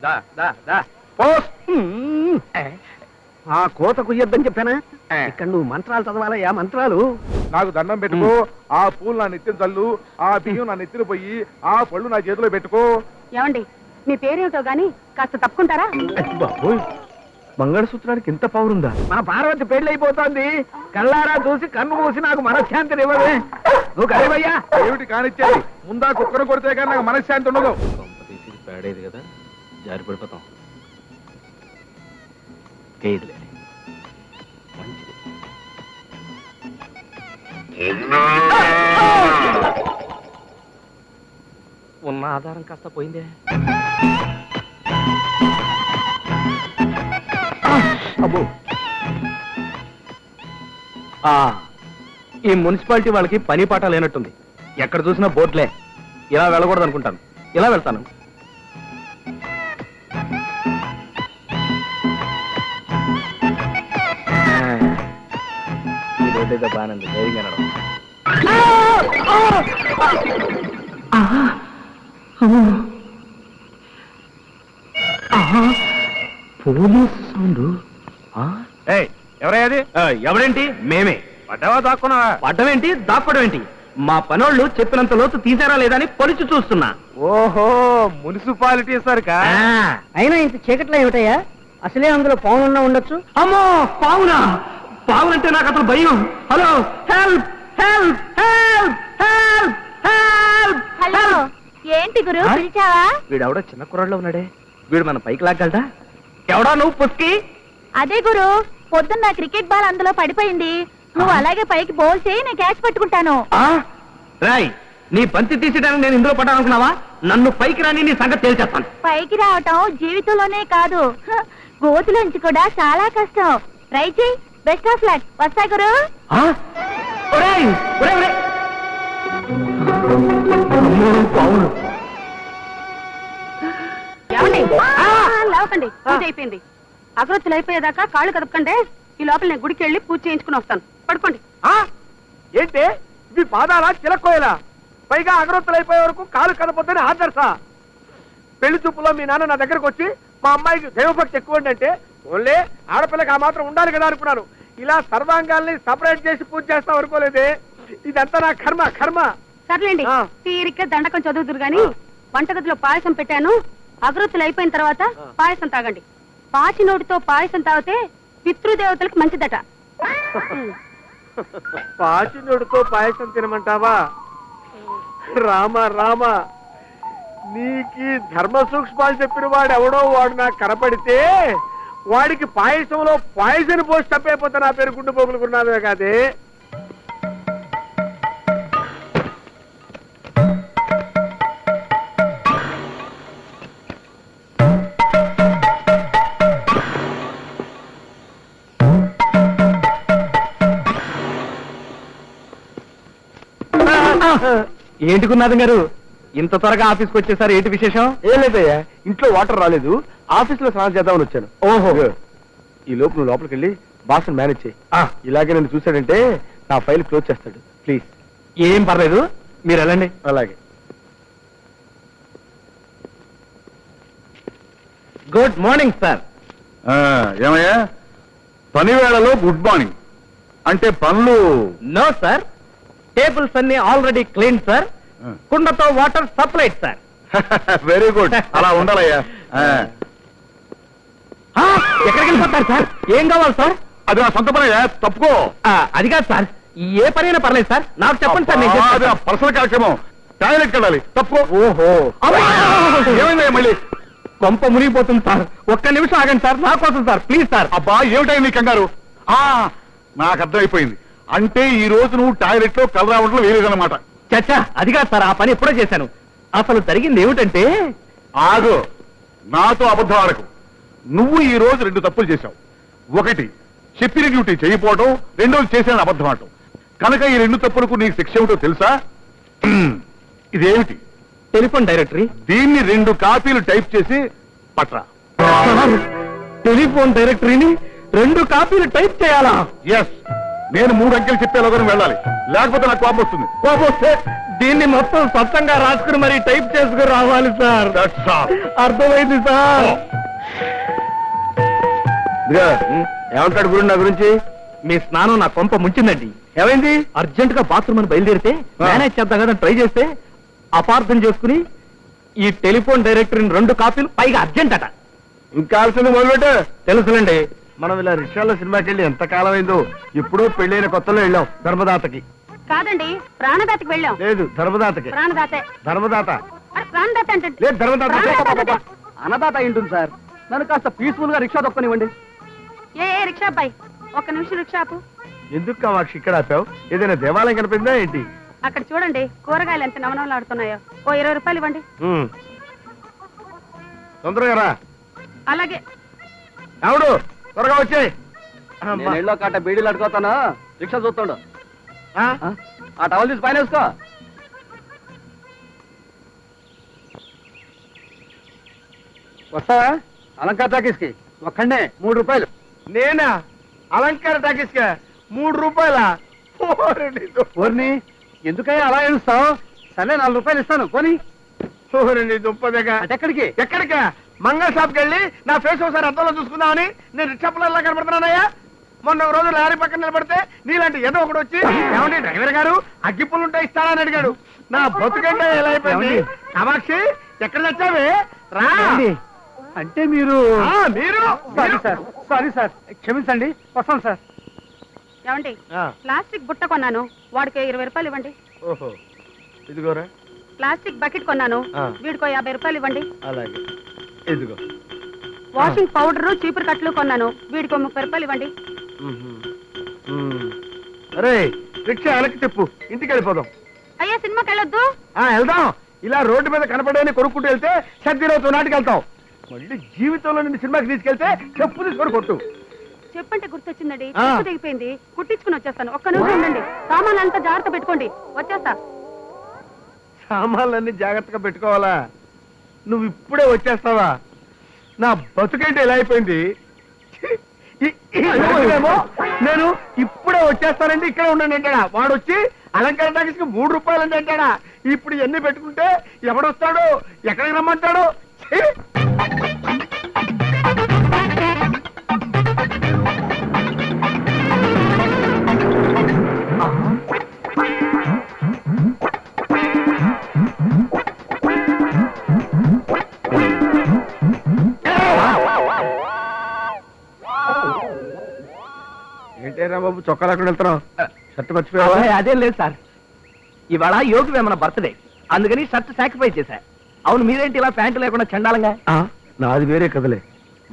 ఆ కోత కుయ్యొద్దని చెప్పానా? ఇక్కడ నువ్వు మంత్రాలు చదవాలయ్యా, మంత్రాలు. నాకు దండం పెట్టుకో. ఆ పూలు నా నెత్తిన చల్లు, ఆ బియ్యం నా నెత్తిన పోయి, ఆ పళ్ళు నా చేతిలో పెట్టుకో. ఏమండి, మీ పేరేమిటో గాని కాస్త తప్పుకుంటారా? బాబోయ్, మంగళసూత్రానికి ఇంత పౌరుందా? మన పార్వతి పెళ్లి అయిపోతుంది. కళ్ళారా చూసి కన్ను మూసి నాకు మనశ్శాంతిని ఇవ్వవే. నువ్వు కరేవయ్యా. ఏమిటి కానిచ్చేది? ముందా కుక్కను కొడితే కానీ నాకు మనశ్శాంతి ఉండదు. పేడేది కదా, జారి పడిపోతాం. ఉన్న ఆధారం కాస్త పోయిందే. అబ్బో, ఈ మున్సిపాలిటీ వాళ్ళకి పని పాట లేనట్టుంది. ఎక్కడ చూసినా బోట్లే. ఇలా వెళ్ళకూడదు అనుకుంటాను. ఇలా వెళ్తాను. ఈ రోడ్డు ఏదో బాగానే ఉంది, ధైర్యంగా నడవ. Police sound. ఎవరయ్యాది? ఎవరేంటి? మేమే. పడ్డావా దాక్కున్నావా? పడ్డమేంటి, దాక్కోవడం ఏంటి? మా పనోళ్ళు చెప్పినంత లోతు తీసారా లేదా అని పొలిచి చూస్తున్నా. ఓహో, మున్సిపాలిటీ సరికా? అయినా ఇంత చీకట్లో ఏమిటయ్యా? అసలే అందులో పావునున్నా ఉండొచ్చు. అమ్మో, పావునా? పావునంటే నాకు అసలు భయం. Hello, help help help help help. Hello, ఏంటి గురు పిలిచావా? వీడెవడో చిన్న కుర్రాళ్ళలో ఉన్నాడే. వీడు మన పైకి లాగలడా? ఎవడా నువ్వు పుస్కి? అదే గురు, పొద్దున్న క్రికెట్ బాల్ అందులో పడిపోయింది. నువ్వు అలాగే పైకి బౌల్ చేయి, నేను క్యాచ్ పట్టుకుంటాను. రాయ్, నీ బంతి తీసేయడానికి నేను ఇందులో పడ్డానుకున్నావా? నన్ను పైకి రాని నీ సంగతి తేల్చేస్తాను. పైకి రావటం జీవితంలోనే కాదు, గోతులోంచి కూడా చాలా కష్టం. ట్రై చేయి. Best of luck. వస్తా గురు. లేవకండి, పూజ అయిపోయింది. అగరొత్తులు అయిపోయేదాకా కాళ్ళు కదపకండి. ఈ లోపల నేను గుడికి వెళ్ళి పూజ చేయించుకుని వస్తాను. పడుకోండి. ఏంటి ఇవి? పాదాలా, చిలక్కోయలా? పైగా అగరొత్తులు అయిపోయే వరకు కాలు కదపొద్దని ఆదర్శ. పెళ్లి చూపులో మీ నాన్న నా దగ్గరకు వచ్చి మా అమ్మాయికి దైవభక్తి ఎక్కువ అంటే, ఓన్లే ఆడపిల్లకి ఆ మాత్రం ఉండాలి కదా అనుకున్నాను. ఇలా సర్వాంగాల్ని సపరేట్ చేసి పూజ చేస్తాం అనుకోలేదే. ఇదంతా నా కర్మ కర్మ. సర్లేండి, తీరిక దండకం చదువుతురు గాని వంటగదిలో పాయసం పెట్టాను. అగరొత్తులు అయిపోయిన తర్వాత పాయసం తాగండి. పాచి నోటితో పాయసం తాగితే పితృదేవతలకు మంచిదట. పాచినోడితో పాయసం తినమంటావా? రామ రామ, నీకి ధర్మ సూక్ష్మాలు చెప్పిన వాడు ఎవడో వాడు నాకు కనపడితే వాడికి పాయసంలో పాయసం పోసి తప్పైపోతే నా పేరు గుండు పోగులుకున్నావే కాదే. ఏంటి గురునాథం గారు, ఇంత త్వరగా ఆఫీస్కి వచ్చేసారు? ఏంటి విశేషం? ఏం లేదయ్యా, ఇంట్లో వాటర్ రాలేదు, ఆఫీస్ లో స్నానం చేద్దామని వచ్చాను. ఓహో, ఈ లోపు నువ్వు లోపలికి వెళ్ళి బాస్ మేనేజ్ చేయి. ఇలాగే నన్ను చూశాడంటే నా ఫైల్ క్లోజ్ చేస్తాడు. ప్లీజ్. ఏం పర్లేదు, మీరు వెళ్ళండి. అలాగే. Good morning sir. ఏమయ్యా, పని వేళలో గుడ్ మార్నింగ్ అంటే పనులు? నో సార్, టేబుల్స్ అన్ని ఆల్రెడీ క్లీన్ సార్. కుండతో water supplied sir. Very good, అలా ఉండాలయ్యా. ఎక్కడికి వెళ్ళిపోతారు సార్? ఏం కావాలి సార్? అది నా సొంత పనయ్యా, తప్పుకో. అది కాదు సార్, ఏ పనైనా పర్లేదు సార్, నాకు చెప్పండి సార్. నేను చేస్తాను. పర్సనల్ కార్యక్రమం, టాయిలెట్కి వెళ్ళాలి, తప్పుకో. ఓహో, ఏమైందయ్యా మళ్ళీ? కొంప మునిగిపోతుంది సార్. ఒక్క నిమిషం ఆగండి సార్, నా కోసం సార్, ప్లీజ్ సార్. అబ్బా, ఏమిటై నీ కంగారు? నాకు అర్థమైపోయింది. అంటే ఈ రోజు నువ్వు టాయిలెట్ లో కలర్ రావడంలో వేరేదన్నమాట. చచ్చా, అది కాదు సార్, ఆ పని ఎప్పుడో చేశాను. అసలు జరిగింది ఏమిటంటే... ఆగు, నాతో అబద్ధం ఆడకు. నువ్వు ఈ రోజు 2 తప్పులు చేశావు. ఒకటి, చెప్పిన డ్యూటీ చేయకపోవడం, రెండోది చేసిన అబద్ధం ఆడటం. కనుక ఈ 2 తప్పులకు నీకు శిక్ష ఏమిటో తెలుసా? ఇదేమిటి? Telephone directory. దీన్ని 2 కాపీలు టైప్ చేసి పట్రా. టెలిఫోన్ డైరెక్టరీని 2 కాపీలు టైప్ చేయాలా? ఎస్, నేను 3 అంకెలు చెప్పేలోగా వెళ్ళాలి, లేకపోతే నాకు కోపం వస్తుంది. కోపం వస్తే దీన్ని మొత్తం స్వచ్ఛంగా రాసుకుని మరి టైప్ చేసుకుని రావాలి సార్. అర్థమైంది సార్. ఏమంటాడు గురు నా గురించి? మీ స్నానం నా కొంప ముంచిందండి. ఏమైంది? అర్జెంట్ గా బాత్రూమ్ అని బయలుదేరితే మేనేజ్ చేద్దాం కదా ట్రై చేస్తే అపార్థం చేసుకుని ఈ టెలిఫోన్ డైరెక్టరీని 2 కాపీలు పైగా అర్జెంట్ అట. ఇంకా ఆల్సింది మొదలుపెట్టు. తెలుసులేండి, మనం ఇలా రిక్షాలో సినిమాకి వెళ్ళి ఎంత కాలం అయిందో. ఎప్పుడో పెళ్ళైన కొత్తలో వెళ్ళాం ధర్మదాతకి. కాదండి, ప్రాణదాతకి వెళ్ళాం. లేదు ధర్మదాతకి. ప్రాణదాతే. ధర్మదాత ప్రాణదాత అంటే లేదు ధర్మదాత. అన్నదాత ఏంటుంది సార్? నన్ను కాస్త పీస్ఫుల్ గా రిక్షా తొక్కనివ్వండి. ఏ రిక్షా అబ్బాయి, ఒక్క నిమిషం రిక్షా ఆపు. ఎందుకు కామాక్షి ఇక్కడ ఆపావు? ఏదైనా దేవాలయం కనిపిందా ఏంటి? అక్కడ చూడండి కూరగాయలు ఎంత నవనవలాడుతున్నాయో. ఓ 20 రూపాయలు ఇవ్వండి. తొందరగా రా. అలాగే. ఎవడు త్వరగా వచ్చే. ఇళ్ళో కాట బీడీలు అడుగుతాను, రిక్షా చూస్తాడు. ఆ టవల్ తీసి పైన వేసుకో. వస్తావా అలంకార టాకీస్ కి? ఒక్కడే 3 రూపాయలు. నేనా? అలంకార టాకీస్ కా 3 రూపాయలా? ఓర్ని ఎందుకయ్యా అలా ఏడుస్తావు? సరే 4 రూపాయలు ఇస్తాను కొని. దుప్పదగా ఎక్కడికి? ఎక్కడికా? మంగళ షాప్కి వెళ్ళి నా ఫేస్ ఒకసారి అద్దంలో చూసుకుందామని నేను రిక్షా పిల్లల్లా కనపడుతున్నానయ్యా. మొన్న ఒక రోజు లారీ పక్కన నిలబడితే నీలాంటి ఏదో ఒకటి వచ్చి ఏమండి డ్రైవర్ గారు అగ్గిపుల్లు ఉంటే ఇస్తాడా అని అడిగాడు. నా బతుకంటే ఎలా అయిపోయింది. కామాక్షి ఎక్కడ తెచ్చావే? రా. అంటే మీరు మీరు సారీ సార్, క్షమించండి, వస్తాను సార్. ఏమండి, ప్లాస్టిక్ బుట్ట కొన్నాను, వాడికి 20 రూపాయలు ఇవ్వండి. ఓహో ఇదిగోరా. ప్లాస్టిక్ బకెట్ కొన్నాను, వీడికో 50 రూపాయలు ఇవ్వండి. అలాగే ఇదిగో. వాషింగ్ పౌడర్ చీపురు కట్లు కొన్నాను, వీడికో 30 రూపాయలు ఇవ్వండి. అరే రిక్షా వెనక్కి చెప్పు, ఇంటికి వెళ్ళిపోదాం. అయ్యా సినిమాకి వెళ్ళొద్దు. వెళ్దాం. ఇలా రోడ్డు మీద కనపడని కొనుక్కుంటూ వెళ్తే సర్దిరోజు నాటికి వెళ్తాం. మళ్ళీ జీవితంలో నిన్ను సినిమాకి తీసుకెళ్తే చెప్పు తీసుకొని కొట్టు. చెప్పంటే గుర్తొచ్చిందండి, చెప్పు తెగిపోయింది, కుట్టించుకుని వచ్చేస్తాను. ఒక్క నిమిషం ఉండండి, సామాన్లు అంతా జాగ్రత్త పెట్టుకోండి, వచ్చేస్తా. సామాన్లన్నీ జాగ్రత్తగా పెట్టుకోవాలా? నువ్వు ఇప్పుడే వచ్చేస్తావా? నా బతుకంటే ఎలా అయిపోయింది. నేను ఇప్పుడే వచ్చేస్తానంటే ఇక్కడ ఉండండి అంటాడా వాడు. వచ్చి అలంకార టాకీస్కి 3 రూపాయలు అంటే అంటాడా. ఇప్పుడు ఇవన్నీ పెట్టుకుంటే ఎవడొస్తాడు, ఎక్కడికి రమ్మంటాడు? ఏంటేరా బాబు చొక్కాలు అక్కడ వెళ్తున్నావు? షర్ట్ మర్చిపోయావా? అదేం లేదు సార్, ఇవాళ యోగి వేమన బర్త్డే, అందుకని షర్ట్ సాక్రిఫైస్ చేశా. అవును, మీరేంటి ఇలా ప్యాంటు లేకుండా చండాలంగా? నాది వేరే కదలే.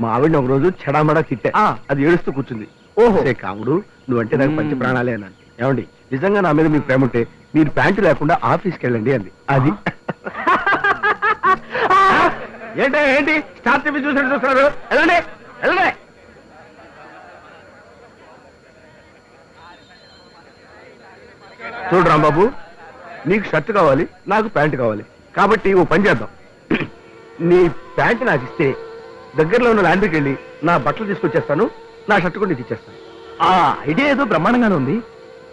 మా ఆవిడని ఒక రోజు చెడామడా తిట్టా, అది ఏడుస్తూ కూర్చుంది. ఓహో కాముడు, నువ్వంటే నాకు మంచి ప్రాణాలే అన్నాను. ఏమండి నిజంగా నా మీద మీకు ప్రేమ ఉంటే మీరు ప్యాంటు లేకుండా ఆఫీస్కి వెళ్ళండి అంది. అది ఏంటి ఏంటి స్టార్ టీవీ చూసినట్టు చూస్తున్నారు? వెళ్ళండి వెళ్ళండి. చూడు రాంబాబు, నీకు షర్ట్ కావాలి, నాకు ప్యాంటు కావాలి. కాబట్టి ఓ పని చేద్దాం. నీ ప్యాంటు నాకు ఇస్తే దగ్గరలో ఉన్న లాండ్రీకి వెళ్ళి నా బట్టలు తీసుకొచ్చేస్తాను, నా షర్ట్ కూడా నీకు ఇచ్చేస్తాను. ఆ ఐడియా ఏదో బ్రహ్మాండంగానే ఉంది,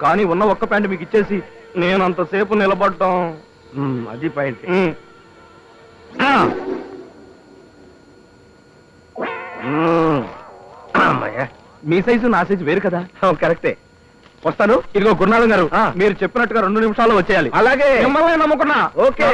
కానీ ఉన్న ఒక్క ప్యాంటు మీకు ఇచ్చేసి నేను అంతసేపు నిలబడటం అది పాయింట్. అమ్మాయ్యా, మీ సైజు నా సైజు వేరు కదా. కరెక్టే. వస్తాను. ఇదిగో గురునాథం గారు, మీరు చెప్పినట్టుగా 2 నిమిషాల్లో వచ్చేయాలి. అలాగే. మిమ్మల్ని నమ్ముకున్నా. ఓకే.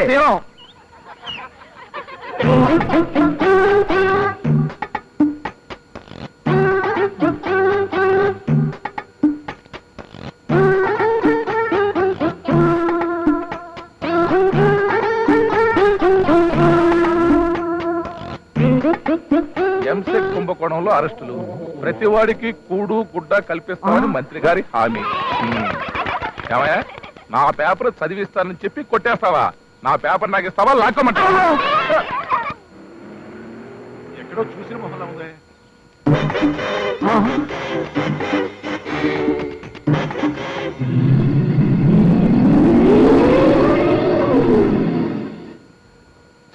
ఎంసెట్ కుంభకోణంలో అరెస్టులు, ప్రతి వాడికి కూడు గుడ్డ కల్పిస్తామని మంత్రి గారి హామీ. ఏమయ్యా, నా పేపర్ చదివిస్తానని చెప్పి కొట్టేస్తావా? నా పేపర్ నాకు ఇస్తావా లాక్కోమంటావా? ఎక్కడో చూసిన మొహంలా ఉంది.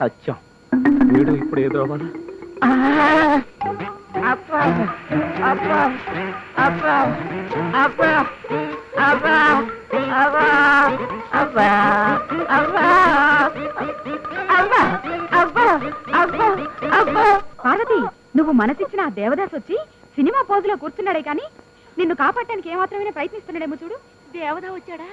సత్యం, వీడు ఇప్పుడు ఏదో పార్వతి, నువ్వు మనసిచ్చిన ఆ దేవదాస్ వచ్చి సినిమా పోజులో కూర్చున్నాడే కానీ నిన్ను కాపాడటానికి ఏమాత్రమైనా ప్రయత్నిస్తున్నాడేమో చూడు. దేవదా వచ్చాడా?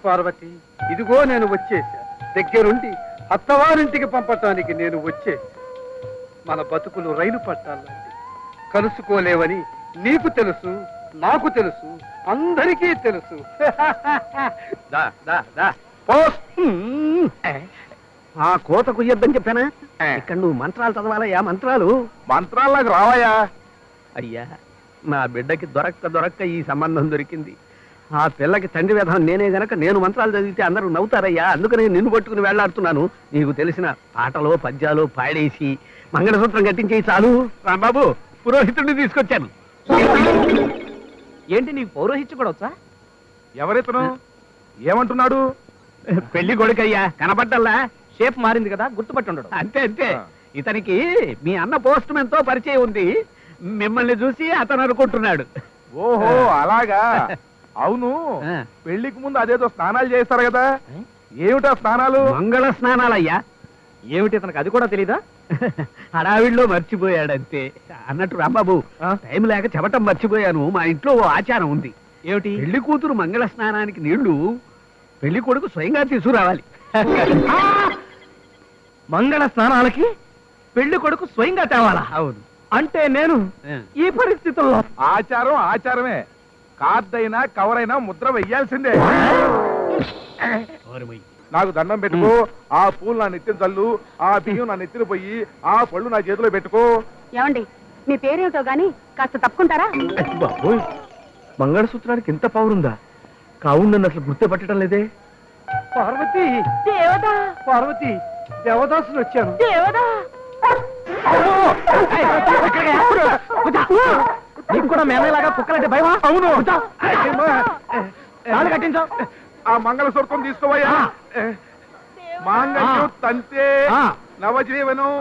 పార్వతి, ఇదిగో నేను వచ్చేసా. దగ్గరుండి అత్తవారింటికి పంపటానికి నేను వచ్చేసా. మన బతుకులు రైలు పట్టాలండి. కలుసుకోలేవని నీకు తెలుసు, నాకు తెలుసు, అందరికీ తెలుసు. దా, దా, దా. ఆ కోత కుయ్యొద్దని చెప్పానా? ఇక్కడ నువ్వు మంత్రాలు చదవాలయ్యా, మంత్రాలు. మంత్రాలు నాకు రావయ్యా. అయ్యా, నా బిడ్డకి దొరక్క ఈ సంబంధం దొరికింది. ఆ పిల్లకి తండ్రి విధానం నేనే గనక నేను మంత్రాలు చదివితే అందరూ నవ్వుతారయ్యా. అందుకని నిన్ను పట్టుకుని వెళ్లాడుతున్నాను. నీకు తెలిసిన పాటలో పద్యాలు పాడేసి మంగళసూత్రం కట్టించేయి చాలు. రాంబాబు, పురోహితుడిని తీసుకొచ్చాను. ఏంటి, నీకు పౌరోహిత్యం కూడా వచ్చా? ఎవరితను? ఏమంటున్నాడు? పెళ్లి కొడుకయ్యా, కనబడ్డల్లా. షేప్ మారింది కదా, గుర్తుపట్టుండడు. అంతే అంతే. ఇతనికి మీ అన్న పోస్ట్ తో పరిచయం ఉంది. మిమ్మల్ని చూసి అతను అనుకుంటున్నాడు. ఓహో, అలాగా. అవును, ఆ. పెళ్లికి ముందు అదేదో స్నానాలు చేస్తారు కదా, ఏమిటా స్నానాలు? మంగళ స్నానాలయ్యా. ఏమిటి, ఇతనికి అది కూడా తెలీదా? హడావిడిలో మర్చిపోయాడంతే. అన్నట్టు రాంబాబు, టైం లేక చెప్పటం మర్చిపోయాను. మా ఇంట్లో ఓ ఆచారం ఉంది. ఏమిటి? పెళ్లి కూతురు మంగళ స్నానానికి నీళ్లు పెళ్లి కొడుకు స్వయంగా తీసుకురావాలి. మంగళ స్నానాలకి పెళ్లి కొడుకు స్వయంగా తేవాలా? అవును. అంటే నేను ఈ పరిస్థితుల్లో ఆచారం ఆచారమే. కార్డైనా కవరైనా ముద్ర వెయ్యాల్సిందే. నాకు దండం పెట్టుకో. ఆ పూలు నా నెత్తిన చల్లు, ఆ బియ్యం నా నెత్తిన పోయి, ఆ పళ్ళు నా చేతిలో పెట్టుకో. ఏమండి, మీ పేరేమిటో గాని కాస్త తప్పుకుంటారా? బాబోయ్, మంగళసూత్రానికి ఇంత పవరుందా? కావును నన్ను అసలు గుర్తుపట్టడం లేదే. పార్వతి, దేవదా, పార్వతి, దేవదాసులు వచ్చాను. దేవదా. నీకు కూడా మేమేలాగా కుక్కలంటే భయమా? అవును. తాళి కట్టించావు. ఆ మంగళసూత్రం తీసుకోవయ్యా. మాంగళ్యం తంతే నవజీవనం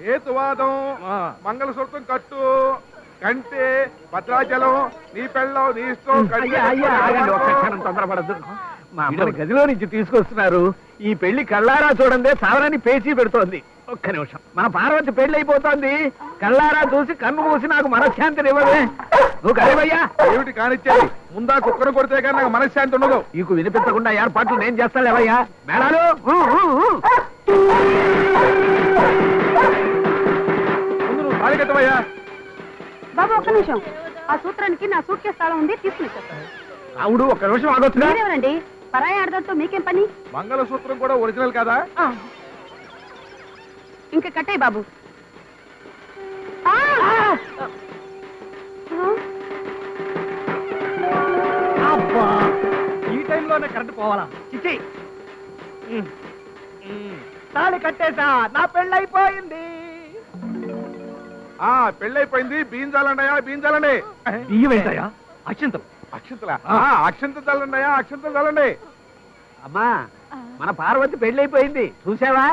హేతువాదం. మంగళసూత్రం కట్టు. కంటే భద్రాచలం. నీ పెళ్ళం నీ ఇష్టం. తొందరపడద్దు. మా అమ్మని గదిలో నుంచి తీసుకొస్తున్నారు. ఈ పెళ్లి కళ్ళారా చూడండి, సావరాన్ని పేచీ పెడుతోంది. ఒక్క నిమిషం, మన పార్వతి పెళ్లి అయిపోతోంది. కళ్ళారా చూసి కన్ను మూసి నాకు మనశ్శాంతిని ఇవ్వవే. నువ్వు కరేవయ్యా. ఏమిటి కానిచ్చేది? ముందా కుక్కను కొడితే కానీ నాకు మనశ్శాంతి ఉండదు. నీకు వినిపించకుండా ఏర్పాట్లు నేను చేస్తాలేవయ్యా. మేడాలు, ముందు నువ్వు తాళి కట్టవయ్యా. బాబు, ఒక్క నిమిషం. ఆ సూత్రానికి నా సూట్ కేసు తాళం ఉంది, తీసుకుని. రావుడు, ఒక్క నిమిషం ఆగొచ్చుగా. మీరెవరండి? పరాయి ఆడదాంతో మీకేం పని? మంగళసూత్రం కూడా ఒరిజినల్ కదా? ఇంకా కట్టాయి బాబు. అబ్బా, ఈ టైంలోనే కరెంట్ పోవాలా? చిచ్చి, తాళి కట్టేసా, నా పెళ్ళైపోయింది. పెళ్ళైపోయింది. బీంజాలండయా, బీంజాలండి. బియ్యం ఏంటయ్యా? అక్షంతలు. అక్షంతలా? అక్షంతలు చల్లండియా, అక్షంతలు చల్లండి. అమ్మా, మన పార్వతి పెళ్ళైపోయింది, చూసావా?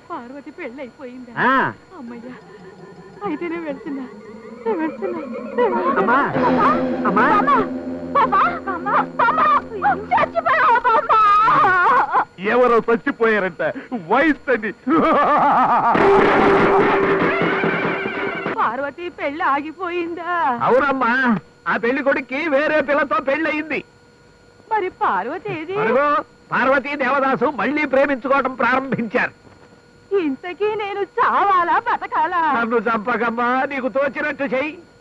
పార్వతి పెళ్ళైపోయిందా? ఆ, అమ్మయ్యా, అయితే నేను వెళ్తున్నా. అమ్మా, అమ్మా, ఎవరో చచ్చిపోయారంట. వయసు అండి. పార్వతి పెళ్ళి ఆగిపోయిందా? అవునమ్మా, ఆ పెళ్లి కొడుక్కి వేరే పిల్లతో పెళ్ళయింది. మరి పార్వతి ఏది? అదిగో, పార్వతీ దేవదాసు మళ్ళీ ప్రేమించుకోవడం ప్రారంభించారు. ఇంతకీ నేను చావాలా బతకాలా? నన్ను చంపకమ్మా, నీకు తోచినట్టు చెయ్యి.